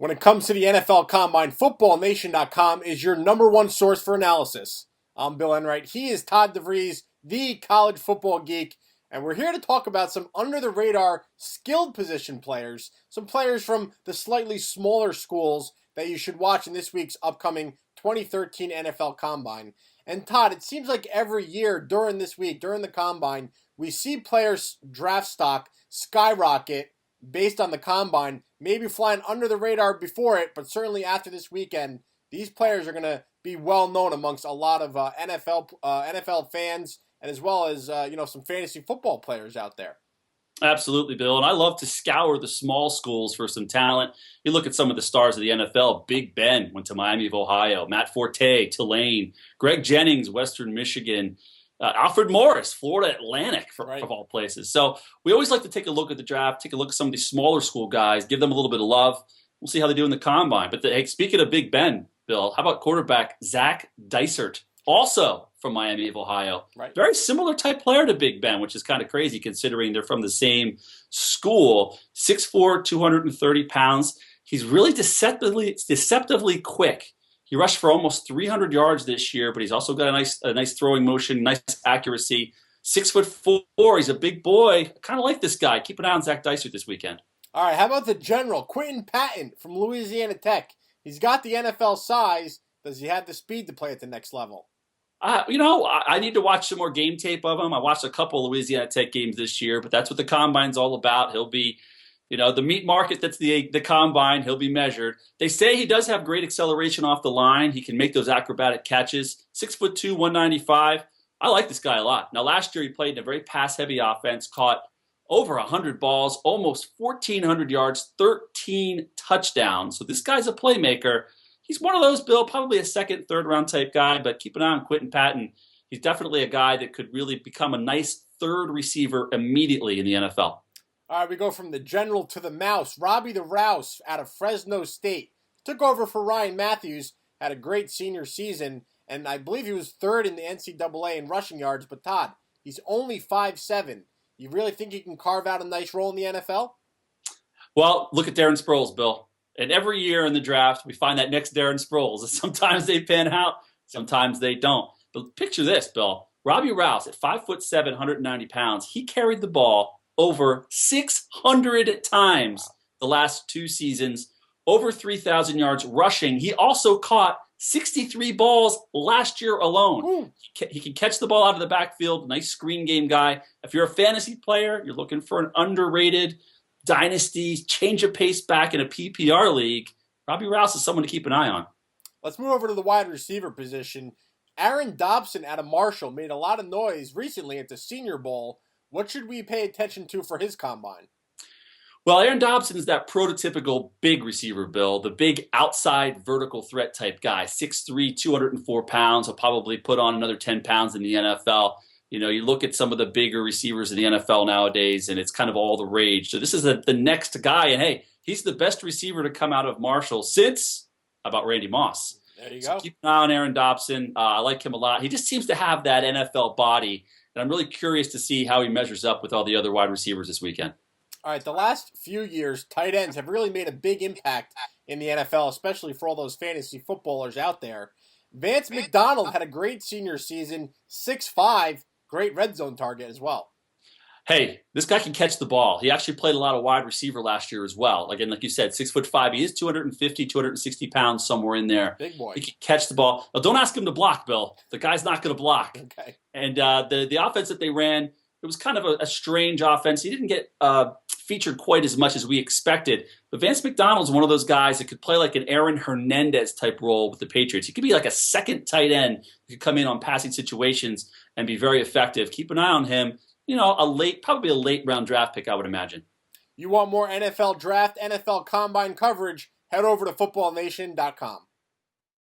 When it comes to the NFL Combine, FootballNation.com is your number one source for analysis. I'm Bill Enright. He is Todd DeVries, the college football geek, and we're here to talk about some under-the-radar skilled position players, some players from the slightly smaller schools that you should watch in this week's upcoming 2013 NFL Combine. And Todd, it seems like every year during this week, during the Combine, we see players' draft stock skyrocket based on the Combine, maybe flying under the radar before it, but certainly after this weekend, these players are going to be well known amongst a lot of NFL fans, and as well as some fantasy football players out there. Absolutely, Bill. And I love to scour the small schools for some talent. You look at some of the stars of the NFL. Big Ben went to Miami of Ohio. Matt Forte, Tulane. Greg Jennings, Western Michigan. Alfred Morris, Florida Atlantic, of all places. So we always like to take a look at the draft, take a look at some of these smaller school guys, give them a little bit of love. We'll see how they do in the Combine. But hey, speaking of Big Ben, Bill, how about quarterback Zac Dysert, also from Miami of Ohio? Right. Very similar type player to Big Ben, which is kind of crazy considering they're from the same school. 6'4", 230 pounds. He's really deceptively quick. He rushed for almost 300 yards this year, but he's also got a nice throwing motion, nice accuracy. 6'4", he's a big boy. Kind of like this guy. Keep an eye on Zac Dysert this weekend. All right, how about the general, Quinton Patton from Louisiana Tech? He's got the NFL size. Does he have the speed to play at the next level? I need to watch some more game tape of him. I watched a couple of Louisiana Tech games this year, but that's what the Combine's all about. He'll be the meat market, that's the Combine. He'll be measured. They say he does have great acceleration off the line. He can make those acrobatic catches. 6'2", 195. I like this guy a lot. Now, last year he played in a very pass-heavy offense, caught over 100 balls, almost 1,400 yards, 13 touchdowns. So this guy's a playmaker. He's one of those, Bill, probably a second, third-round type guy, but keep an eye on Quinton Patton. He's definitely a guy that could really become a nice third receiver immediately in the NFL. All right, we go from the general to the mouse. Robbie the Rouse out of Fresno State. Took over for Ryan Matthews, had a great senior season, and I believe he was third in the NCAA in rushing yards. But Todd, he's only 5'7". You really think he can carve out a nice role in the NFL? Well, look at Darren Sproles, Bill. And every year in the draft, we find that next Darren Sproles. Sometimes they pan out, sometimes they don't. But picture this, Bill. Robbie Rouse at 5'7", 190 pounds, he carried the ball over 600 times the last two seasons, over 3,000 yards rushing. He also caught 63 balls last year alone. He can catch the ball out of the backfield, nice screen game guy. If you're a fantasy player, you're looking for an underrated dynasty, change of pace back in a PPR league, Robbie Rouse is someone to keep an eye on. Let's move over to the wide receiver position. Aaron Dobson out of Marshall made a lot of noise recently at the Senior Bowl. What should we pay attention to for his Combine? Well, Aaron Dobson is that prototypical big receiver, Bill, the big outside vertical threat type guy, 6'3", 204 pounds. He'll probably put on another 10 pounds in the NFL. You look at some of the bigger receivers in the NFL nowadays, and it's kind of all the rage. So this is the next guy, and hey, he's the best receiver to come out of Marshall since, how about Randy Moss? There you so go. Keep an eye on Aaron Dobson. I like him a lot. He just seems to have that NFL body, and I'm really curious to see how he measures up with all the other wide receivers this weekend. All right, the last few years, tight ends have really made a big impact in the NFL, especially for all those fantasy footballers out there. Vance McDonald had a great senior season, 6'5", great red zone target as well. Hey, this guy can catch the ball. He actually played a lot of wide receiver last year as well. Again, like you said, 6'5". He is 250, 260 pounds, somewhere in there. Big boy. He can catch the ball. Now, don't ask him to block, Bill. The guy's not going to block. Okay. And the offense that they ran, it was kind of a strange offense. He didn't get featured quite as much as we expected. But Vance McDonald's one of those guys that could play like an Aaron Hernandez type role with the Patriots. He could be like a second tight end who could come in on passing situations and be very effective. Keep an eye on him. Probably a late round draft pick, I would imagine. You want more NFL draft, NFL Combine coverage? Head over to FootballNation.com.